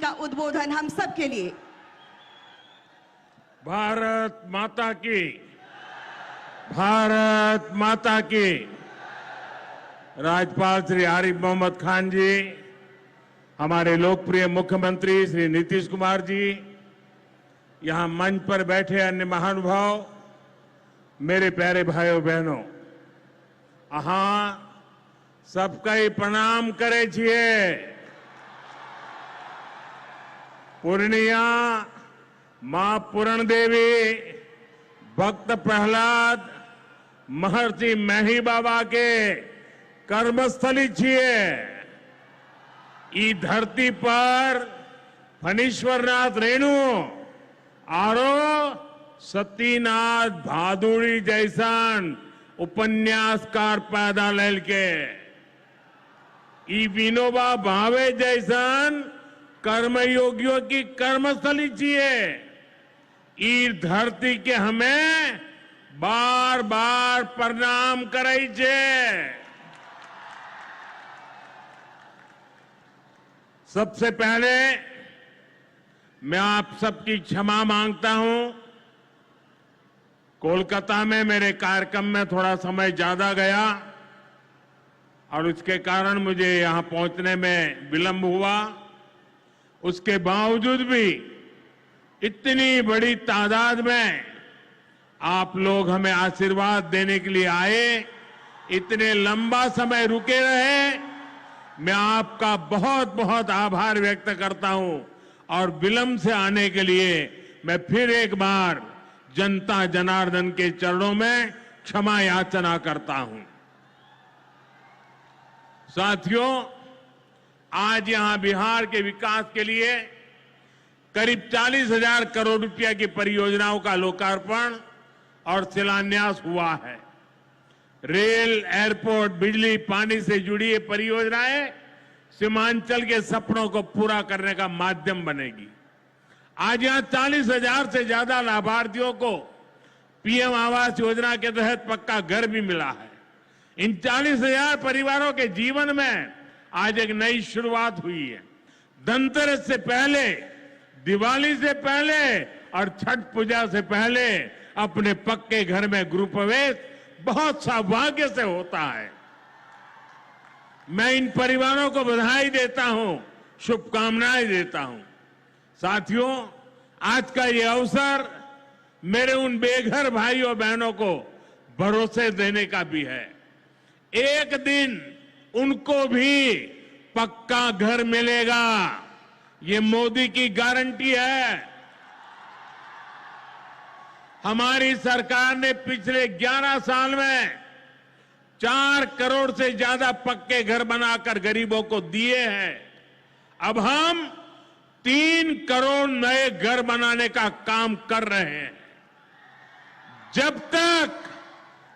का उद्बोधन हम सब के लिए। भारत माता की, भारत माता की। राज्यपाल श्री आरिफ मोहम्मद खान जी, हमारे लोकप्रिय मुख्यमंत्री श्री नीतीश कुमार जी, यहां मंच पर बैठे अन्य महानुभाव, मेरे प्यारे भाइयों बहनों, सबका ही प्रणाम करे छिए। पूर्णिया मां पूरण देवी, भक्त प्रहलाद, महर्षि मेही बाबा के कर्मस्थली छिए। ई धरती पर फणीश्वरनाथ रेणु आरो सतीनाथ भादुड़ी जैसन उपन्यासकार पैदा लेल के, ई विनोबा भावे जैसन कर्मयोगियों की कर्मस्थली छिए। ई धरती के हमें बार बार प्रणाम करे छे। सबसे पहले मैं आप सबकी क्षमा मांगता हूं। कोलकाता में मेरे कार्यक्रम में थोड़ा समय ज्यादा गया और उसके कारण मुझे यहां पहुंचने में विलंब हुआ। उसके बावजूद भी इतनी बड़ी तादाद में आप लोग हमें आशीर्वाद देने के लिए आए, इतने लंबा समय रुके रहे, मैं आपका बहुत बहुत आभार व्यक्त करता हूं। और विलंब से आने के लिए मैं फिर एक बार जनता जनार्दन के चरणों में क्षमा याचना करता हूं। साथियों, आज यहां बिहार के विकास के लिए करीब 40,000 करोड़ रुपया की परियोजनाओं का लोकार्पण और शिलान्यास हुआ है। रेल, एयरपोर्ट, बिजली, पानी से जुड़ी ये परियोजनाएं सीमांचल के सपनों को पूरा करने का माध्यम बनेगी। आज यहां 40,000 से ज्यादा लाभार्थियों को पीएम आवास योजना के तहत पक्का घर भी मिला है। इन 40,000 परिवारों के जीवन में आज एक नई शुरुआत हुई है। धनतेरस से पहले, दिवाली से पहले और छठ पूजा से पहले अपने पक्के घर में गृह प्रवेश बहुत सौभाग्य से होता है। मैं इन परिवारों को बधाई देता हूं, शुभकामनाएं देता हूं। साथियों, आज का ये अवसर मेरे उन बेघर भाइयों बहनों को भरोसे देने का भी है। एक दिन उनको भी पक्का घर मिलेगा, ये मोदी की गारंटी है। हमारी सरकार ने पिछले 11 साल में 4 करोड़ से ज्यादा पक्के घर बनाकर गरीबों को दिए हैं। अब हम 3 करोड़ नए घर बनाने का काम कर रहे हैं। जब तक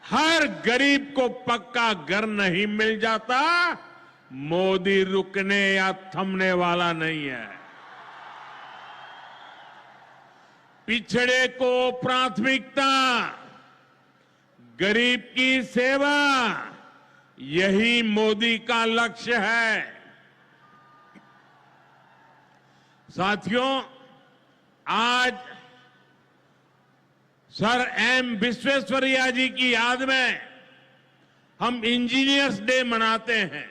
हर गरीब को पक्का घर नहीं मिल जाता, मोदी रुकने या थमने वाला नहीं है। पिछड़े को प्राथमिकता, गरीब की सेवा, यही मोदी का लक्ष्य है। साथियों, आज सर एम विश्वेश्वरैया जी की याद में हम इंजीनियर्स डे मनाते हैं।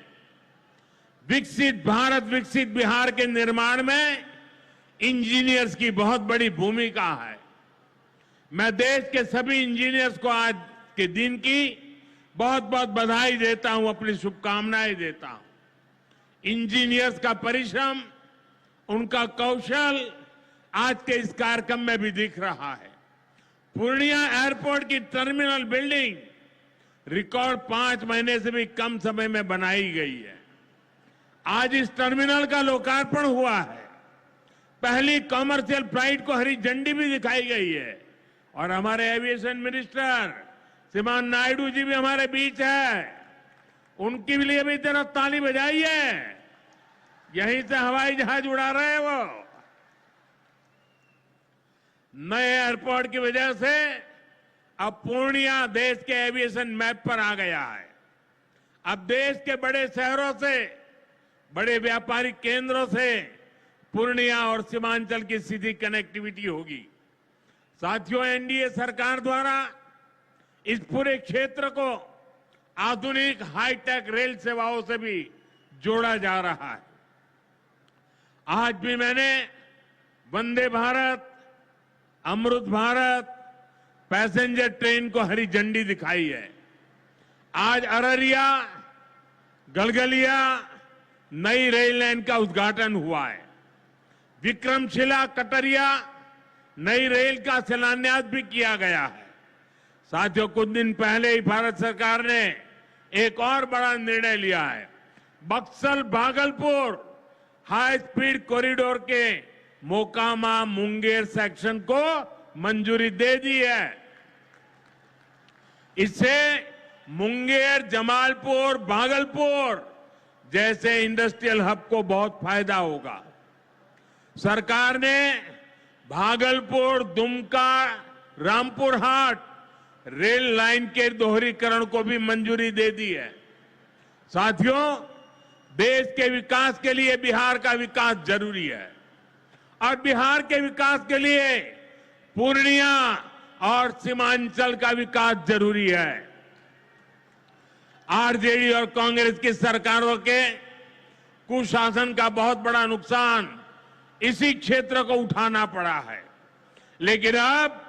विकसित भारत, विकसित बिहार के निर्माण में इंजीनियर्स की बहुत बड़ी भूमिका है। मैं देश के सभी इंजीनियर्स को आज के दिन की बहुत बहुत बधाई देता हूं, अपनी शुभकामनाएं देता हूं। इंजीनियर्स का परिश्रम, उनका कौशल आज के इस कार्यक्रम में भी दिख रहा है। पूर्णिया एयरपोर्ट की टर्मिनल बिल्डिंग रिकॉर्ड 5 महीने से भी कम समय में बनाई गई है। आज इस टर्मिनल का लोकार्पण हुआ है। पहली कॉमर्शियल फ्लाइट को हरी झंडी भी दिखाई गई है। और हमारे एविएशन मिनिस्टर श्रीमान नायडू जी भी हमारे बीच है। उनके लिए भी जरा ताली बजाइए। यहीं से हवाई जहाज उड़ा रहे हैं वो। नए एयरपोर्ट की वजह से अब पूर्णिया देश के एविएशन मैप पर आ गया है। अब देश के बड़े शहरों से, बड़े व्यापारिक केंद्रों से पूर्णिया और सीमांचल की सीधी कनेक्टिविटी होगी। साथियों, एनडीए सरकार द्वारा इस पूरे क्षेत्र को आधुनिक हाईटेक रेल सेवाओं से भी जोड़ा जा रहा है। आज भी मैंने वंदे भारत, अमृत भारत पैसेंजर ट्रेन को हरी झंडी दिखाई है। आज अररिया गलगलिया नई रेल लाइन का उद्घाटन हुआ है। विक्रमशिला कटरिया नई रेल का शिलान्यास भी किया गया है। साथियों, कुछ दिन पहले ही भारत सरकार ने एक और बड़ा निर्णय लिया है। Buxar Bhagalpur high speed corridor के मोकामा मुंगेर सेक्शन को मंजूरी दे दी है। इससे मुंगेर, जमालपुर, भागलपुर जैसे इंडस्ट्रियल हब को बहुत फायदा होगा। सरकार ने भागलपुर, दुमका, रामपुर हाट रेल लाइन के दोहरीकरण को भी मंजूरी दे दी है। साथियों, देश के विकास के लिए बिहार का विकास जरूरी है और बिहार के विकास के लिए पूर्णिया और सीमांचल का विकास जरूरी है। आरजेडी और कांग्रेस की सरकारों के कुशासन का बहुत बड़ा नुकसान इसी क्षेत्र को उठाना पड़ा है, लेकिन अब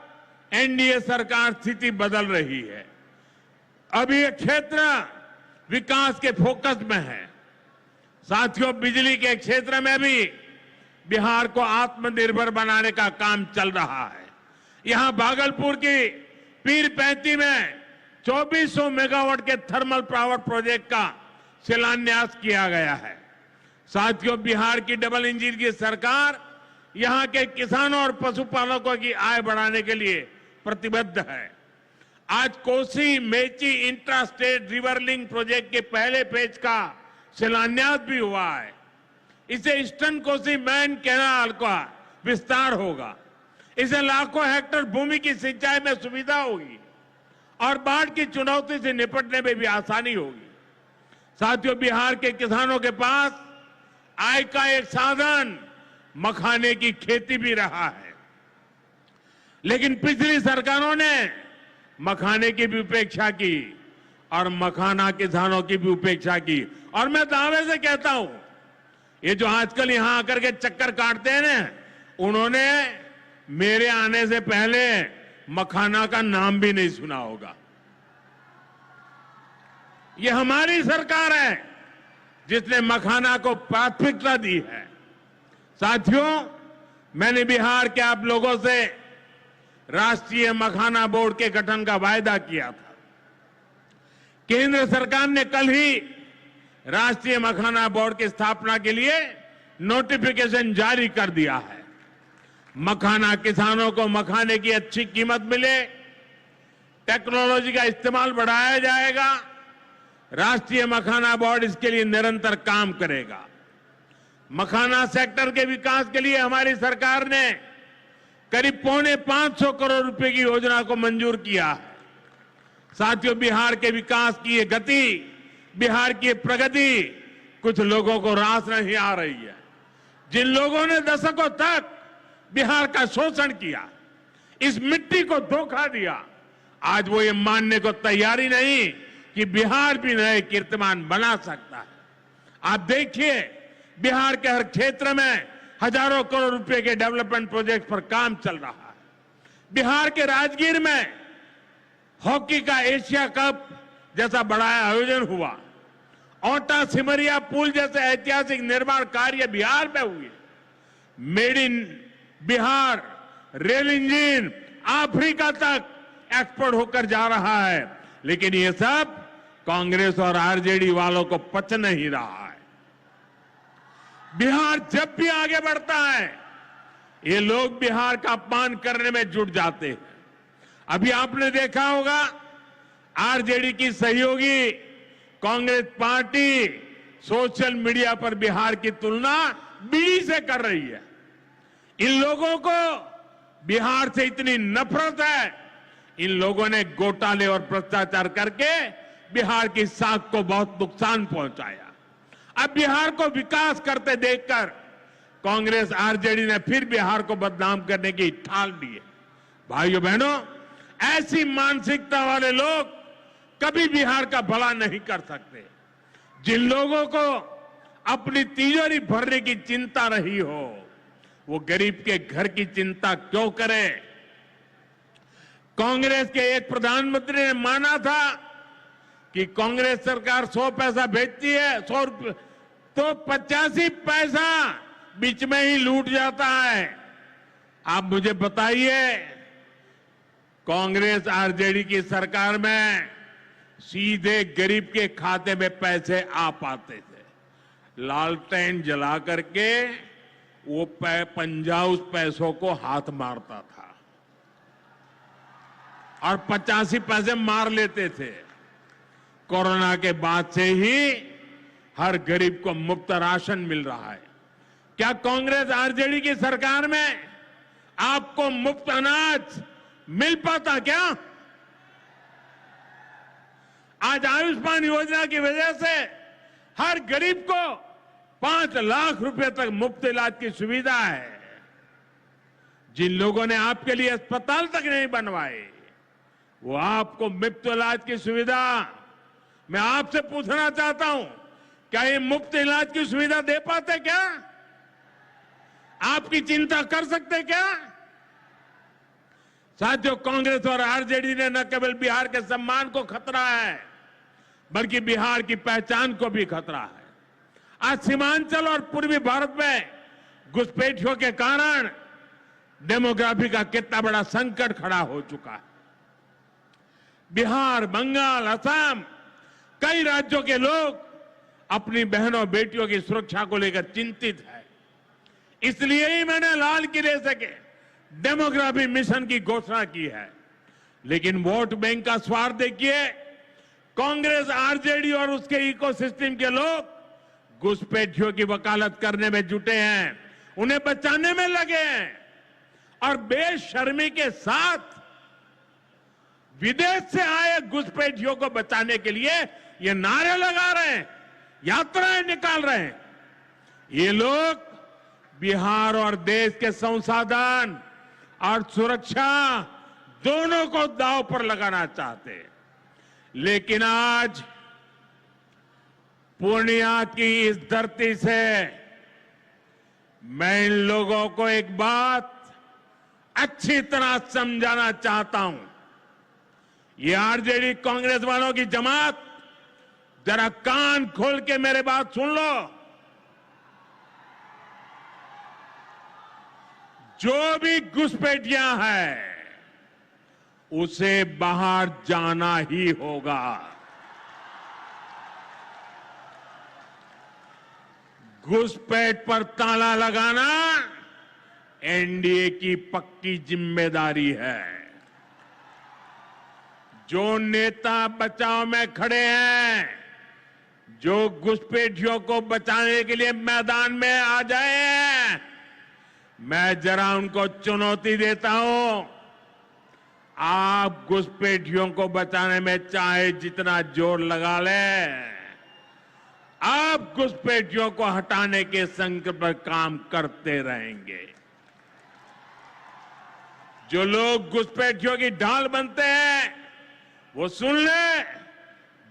एनडीए सरकार स्थिति बदल रही है। अब ये क्षेत्र विकास के फोकस में है। साथियों, बिजली के क्षेत्र में भी बिहार को आत्मनिर्भर बनाने का काम चल रहा है। यहां भागलपुर की पीरपैंती में 2400 मेगावाट के थर्मल पावर प्रोजेक्ट का शिलान्यास किया गया है। साथियों, बिहार की डबल इंजन की सरकार यहां के किसानों और पशुपालकों की आय बढ़ाने के लिए प्रतिबद्ध है। आज Kosi Mechi intra state river link project के पहले फेज का शिलान्यास भी हुआ है। इसे ईस्टर्न कोसी मैन कैनाल का विस्तार होगा। इसे लाखों हेक्टेयर भूमि की सिंचाई में सुविधा होगी और बाढ़ की चुनौती से निपटने में भी आसानी होगी। साथियों, बिहार के किसानों के पास आय का एक साधन मखाने की खेती भी रहा है, लेकिन पिछली सरकारों ने मखाने की भी उपेक्षा की और मखाना किसानों की भी उपेक्षा की। और मैं दावे से कहता हूं, ये जो आजकल यहां आकर के चक्कर काटते हैं ना, उन्होंने मेरे आने से पहले मखाना का नाम भी नहीं सुना होगा। ये हमारी सरकार है जिसने मखाना को प्राथमिकता दी है। साथियों, मैंने बिहार के आप लोगों से राष्ट्रीय मखाना बोर्ड के गठन का वायदा किया था। केंद्र सरकार ने कल ही राष्ट्रीय मखाना बोर्ड की स्थापना के लिए नोटिफिकेशन जारी कर दिया है। मखाना किसानों को मखाने की अच्छी कीमत मिले, टेक्नोलॉजी का इस्तेमाल बढ़ाया जाएगा। राष्ट्रीय मखाना बोर्ड इसके लिए निरंतर काम करेगा। मखाना सेक्टर के विकास के लिए हमारी सरकार ने करीब 550 करोड़ रुपए की योजना को मंजूर किया है। साथियों, बिहार के विकास की ये गति, बिहार की प्रगति कुछ लोगों को रास नहीं आ रही है। जिन लोगों ने दशकों तक बिहार का शोषण किया, इस मिट्टी को धोखा दिया, आज वो ये मानने को तैयारी नहीं कि बिहार भी नए कीर्तिमान बना सकता है। आप देखिए, बिहार के हर क्षेत्र में हजारों करोड़ रुपए के डेवलपमेंट प्रोजेक्ट पर काम चल रहा है। बिहार के राजगीर में हॉकी का एशिया कप जैसा बड़ा आयोजन हुआ। ओटा सिमरिया पुल जैसे ऐतिहासिक निर्माण कार्य बिहार में हुए। Made in Bihar rail engine Africa तक एक्सपोर्ट होकर जा रहा है, लेकिन ये सब कांग्रेस और आरजेडी वालों को पच नहीं रहा है। बिहार जब भी आगे बढ़ता है, ये लोग बिहार का अपमान करने में जुट जाते हैं। अभी आपने देखा होगा, आरजेडी की सहयोगी कांग्रेस पार्टी सोशल मीडिया पर बिहार की तुलना बीड़ी से कर रही है। इन लोगों को बिहार से इतनी नफरत है, इन लोगों ने घोटाले और भ्रष्टाचार करके बिहार की साख को बहुत नुकसान पहुंचाया। अब बिहार को विकास करते देखकर कांग्रेस आरजेडी ने फिर बिहार को बदनाम करने की ठान ली है। भाइयों बहनों, ऐसी मानसिकता वाले लोग कभी बिहार का भला नहीं कर सकते। जिन लोगों को अपनी तिजोरी भरने की चिंता रही हो, वो गरीब के घर की चिंता क्यों करे। कांग्रेस के एक प्रधानमंत्री ने माना था कि कांग्रेस सरकार 100 पैसा भेजती है, 100 रुपये, तो 85 पैसा बीच में ही लूट जाता है। आप मुझे बताइए, कांग्रेस आरजेडी की सरकार में सीधे गरीब के खाते में पैसे आ पाते थे। लालटेन जला करके वो पंजा उस पैसों को हाथ मारता था और 85 पैसे मार लेते थे। कोरोना के बाद से ही हर गरीब को मुफ्त राशन मिल रहा है। क्या कांग्रेस आरजेडी की सरकार में आपको मुफ्त अनाज मिल पाता क्या? आज आयुष्मान योजना की वजह से हर गरीब को 5 लाख रुपए तक मुफ्त इलाज की सुविधा है। जिन लोगों ने आपके लिए अस्पताल तक नहीं बनवाए, वो आपको मुफ्त इलाज की सुविधा, मैं आपसे पूछना चाहता हूं, क्या ये मुफ्त इलाज की सुविधा दे पाते क्या? आपकी चिंता कर सकते क्या? साथियों, कांग्रेस और आरजेडी ने न केवल बिहार के सम्मान को खतरा है, बल्कि बिहार की पहचान को भी खतरा है। आज सीमांचल और पूर्वी भारत में घुसपैठियों के कारण डेमोग्राफी का कितना बड़ा संकट खड़ा हो चुका है। बिहार, बंगाल, असम, कई राज्यों के लोग अपनी बहनों बेटियों की सुरक्षा को लेकर चिंतित है। इसलिए ही मैंने लाल किले से के डेमोग्राफी मिशन की घोषणा की है। लेकिन वोट बैंक का स्वार्थ देखिए, कांग्रेस, आरजेडी और उसके इकोसिस्टम के लोग घुसपैठियों की वकालत करने में जुटे हैं, उन्हें बचाने में लगे हैं और बेशर्मी के साथ विदेश से आए घुसपैठियों को बचाने के लिए ये नारे लगा रहे हैं, यात्राएं निकाल रहे हैं। ये लोग बिहार और देश के संसाधन और सुरक्षा दोनों को दांव पर लगाना चाहते हैं। लेकिन आज पूर्णिया की इस धरती से मैं इन लोगों को एक बात अच्छी तरह समझाना चाहता हूं। ये आरजेडी कांग्रेस वालों की जमात, जरा कान खोल के मेरे बात सुन लो। जो भी घुसपैठिया है उसे बाहर जाना ही होगा। घुसपैठ पर ताला लगाना एनडीए की पक्की जिम्मेदारी है। जो नेता बचाव में खड़े हैं, जो घुसपैठियों को बचाने के लिए मैदान में आ जाए, मैं जरा उनको चुनौती देता हूं। आप घुसपैठियों को बचाने में चाहे जितना जोर लगा लें, आप घुसपैठियों को हटाने के संकल्प पर काम करते रहेंगे। जो लोग घुसपैठियों की ढाल बनते हैं, वो सुन ले,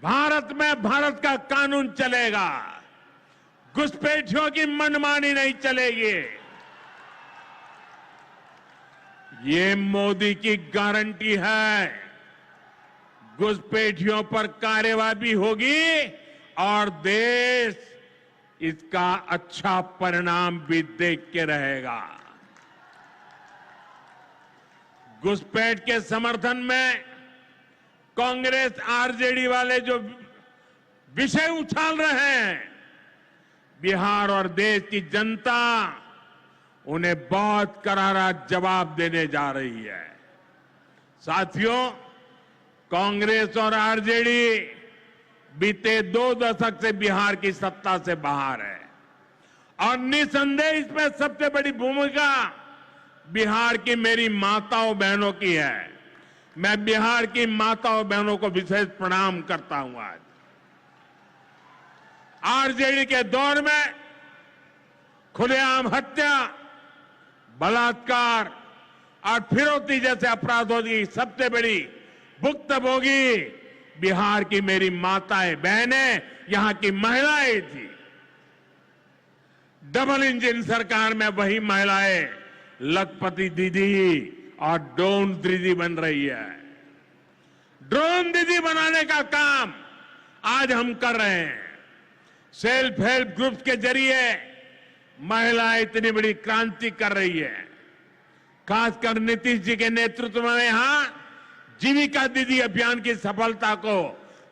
भारत में भारत का कानून चलेगा, घुसपैठियों की मनमानी नहीं चलेगी। ये मोदी की गारंटी है। घुसपैठियों पर कार्रवाई होगी और देश इसका अच्छा परिणाम भी देख के रहेगा। घुसपैठ के समर्थन में कांग्रेस, आरजेडी वाले जो विषय उछाल रहे हैं, बिहार और देश की जनता उन्हें बहुत करारा जवाब देने जा रही है। साथियों, कांग्रेस और आरजेडी बीते 2 दशक से बिहार की सत्ता से बाहर है और निसंदेह इसमें सबसे बड़ी भूमिका बिहार की मेरी माताओं बहनों की है। मैं बिहार की माताओं बहनों को विशेष प्रणाम करता हूं। आज आरजेडी के दौर में खुलेआम हत्या, बलात्कार और फिरौती जैसे अपराधों की सबसे बड़ी भुक्तभोगी बिहार की मेरी माताएं, बहनें, यहां की महिलाएं थी। डबल इंजन सरकार में वही महिलाएं लखपति दीदी और ड्रोन दीदी बन रही है। ड्रोन दीदी बनाने का काम आज हम कर रहे हैं। सेल्फ हेल्प ग्रुप्स के जरिए महिलाएं इतनी बड़ी क्रांति कर रही है। खासकर नीतीश जी के नेतृत्व में यहां जीविका दीदी अभियान की सफलता को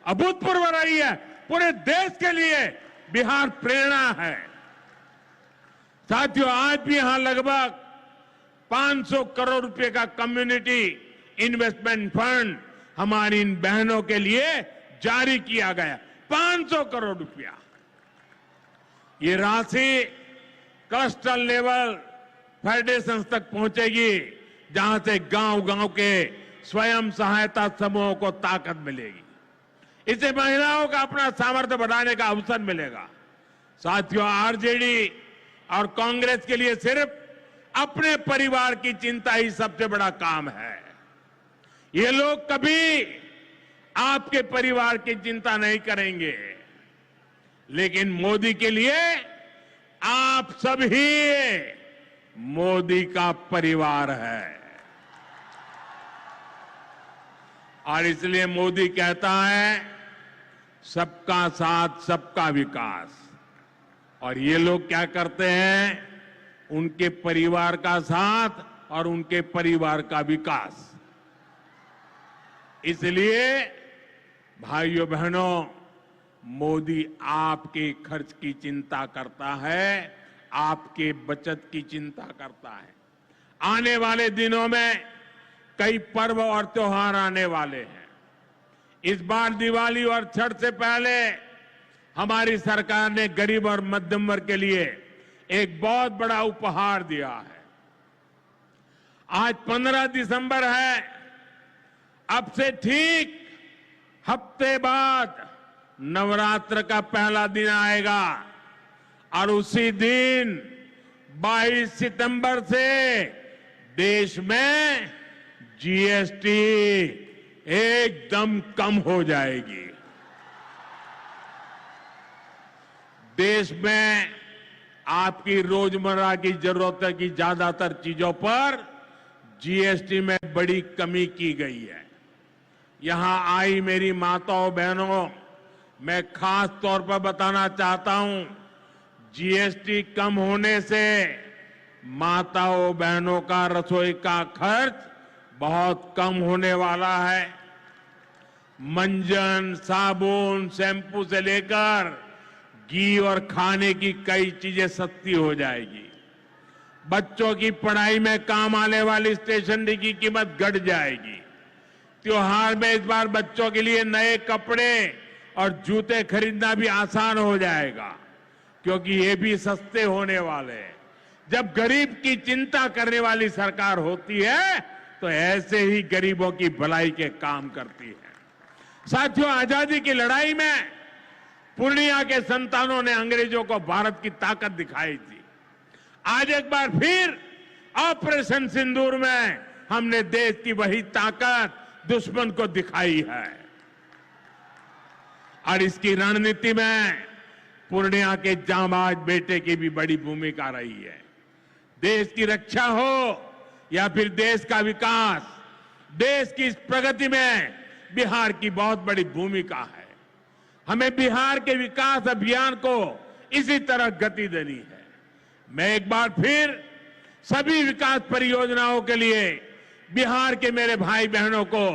अभूतपूर्व रही है। पूरे देश के लिए बिहार प्रेरणा है। साथियों, आज भी यहां लगभग 500 करोड़ रुपए का कम्युनिटी इन्वेस्टमेंट फंड हमारी इन बहनों के लिए जारी किया गया। 500 करोड़ रुपया। ये राशि क्लस्टर लेवल फेडरेशन तक पहुंचेगी, जहां से गांव-गांव के स्वयं सहायता समूहों को ताकत मिलेगी। इससे महिलाओं का अपना सामर्थ्य बढ़ाने का अवसर मिलेगा। साथियों, आरजेडी और कांग्रेस के लिए सिर्फ अपने परिवार की चिंता ही सबसे बड़ा काम है। ये लोग कभी आपके परिवार की चिंता नहीं करेंगे, लेकिन मोदी के लिए आप सभी मोदी का परिवार है। और इसलिए मोदी कहता है, सबका साथ सबका विकास। और ये लोग क्या करते हैं? उनके परिवार का साथ और उनके परिवार का विकास। इसलिए भाइयों बहनों, मोदी आपके खर्च की चिंता करता है, आपके बचत की चिंता करता है। आने वाले दिनों में कई पर्व और त्योहार आने वाले हैं। इस बार दिवाली और छठ से पहले हमारी सरकार ने गरीब और मध्यम वर्ग के लिए एक बहुत बड़ा उपहार दिया है। आज 15 दिसंबर है। अब से ठीक हफ्ते बाद नवरात्र का पहला दिन आएगा और उसी दिन 22 सितंबर से देश में जीएसटी एकदम कम हो जाएगी। देश में आपकी रोजमर्रा की जरूरत की ज्यादातर चीजों पर जीएसटी में बड़ी कमी की गई है। यहां आई मेरी माताओं बहनों, मैं खास तौर पर बताना चाहता हूं, जीएसटी कम होने से माताओं बहनों का रसोई का खर्च बहुत कम होने वाला है। मंजन, साबुन, शैम्पू से लेकर घी और खाने की कई चीजें सस्ती हो जाएगी। बच्चों की पढ़ाई में काम आने वाली स्टेशनरी की कीमत घट जाएगी। त्योहार में इस बार बच्चों के लिए नए कपड़े और जूते खरीदना भी आसान हो जाएगा, क्योंकि ये भी सस्ते होने वाले हैं। जब गरीब की चिंता करने वाली सरकार होती है, तो ऐसे ही गरीबों की भलाई के काम करती है। साथियों, आजादी की लड़ाई में पूर्णिया के संतानों ने अंग्रेजों को भारत की ताकत दिखाई थी। आज एक बार फिर ऑपरेशन सिंदूर में हमने देश की वही ताकत दुश्मन को दिखाई है। और इसकी रणनीति में पूर्णिया के जांबाज बेटे की भी बड़ी भूमिका रही है। देश की रक्षा हो या फिर देश का विकास, देश की इस प्रगति में बिहार की बहुत बड़ी भूमिका है। हमें बिहार के विकास अभियान को इसी तरह गति देनी है। मैं एक बार फिर सभी विकास परियोजनाओं के लिए बिहार के मेरे भाई बहनों को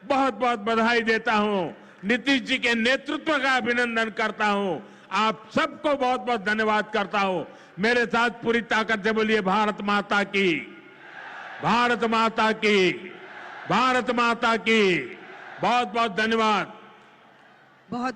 बहुत बहुत बधाई देता हूं। नीतीश जी के नेतृत्व का अभिनंदन करता हूं। आप सबको बहुत बहुत धन्यवाद करता हूं। मेरे साथ पूरी ताकत से बोलिए, भारत माता की, भारत माता की, भारत माता की। बहुत बहुत धन्यवाद। बहुत